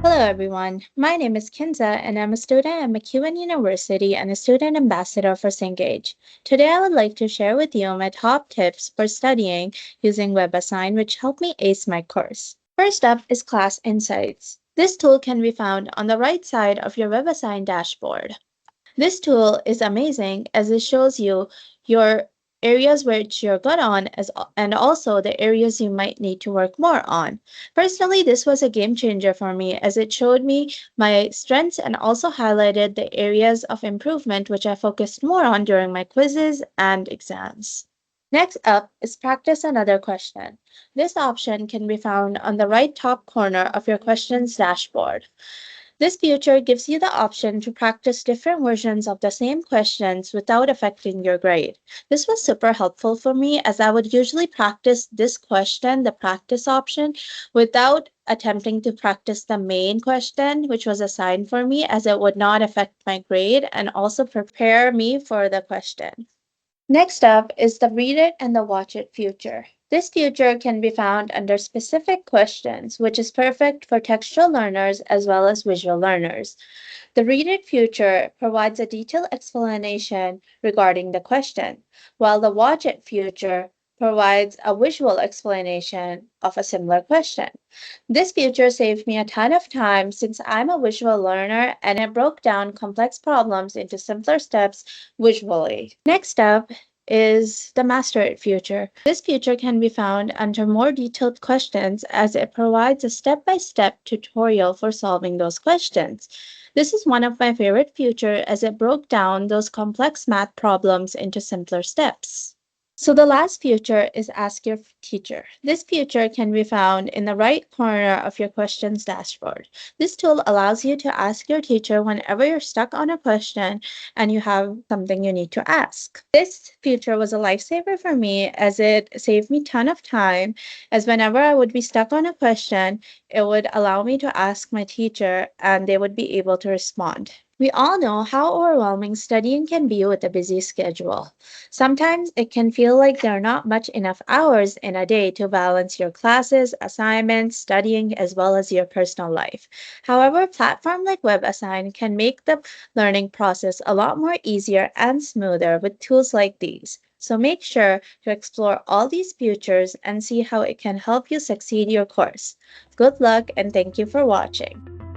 Hello, everyone. My name is Kinza, and I'm a student at MacEwan University and a student ambassador for Cengage. Today, I would like to share with you my top tips for studying using WebAssign, which helped me ace my course. First up is Class Insights. This tool can be found on the right side of your WebAssign dashboard. This tool is amazing as it shows you your areas which you're good on and also the areas you might need to work more on. Personally, this was a game changer for me as it showed me my strengths and also highlighted the areas of improvement which I focused more on during my quizzes and exams. Next up is Practice Another Question. This option can be found on the right top corner of your questions dashboard. This feature gives you the option to practice different versions of the same questions without affecting your grade. This was super helpful for me as I would usually practice this question, the practice option, without attempting to practice the main question, which was assigned for me, as it would not affect my grade and also prepare me for the question. Next up is the Read It and the Watch It feature. This feature can be found under specific questions, which is perfect for textual learners as well as visual learners. The Read It feature provides a detailed explanation regarding the question, while the Watch It feature provides a visual explanation of a similar question. This feature saved me a ton of time since I'm a visual learner and it broke down complex problems into simpler steps visually. Next up is the Master It feature. This feature can be found under more detailed questions as it provides a step-by-step tutorial for solving those questions. This is one of my favorite features as it broke down those complex math problems into simpler steps. So the last feature is Ask Your Teacher. This feature can be found in the right corner of your questions dashboard. This tool allows you to ask your teacher whenever you're stuck on a question and you have something you need to ask. This feature was a lifesaver for me as it saved me a ton of time, as whenever I would be stuck on a question, it would allow me to ask my teacher and they would be able to respond. We all know how overwhelming studying can be with a busy schedule. Sometimes it can feel like there are not much enough hours in a day to balance your classes, assignments, studying, as well as your personal life. However, a platform like WebAssign can make the learning process a lot more easier and smoother with tools like these. So make sure to explore all these features and see how it can help you succeed your course. Good luck and thank you for watching.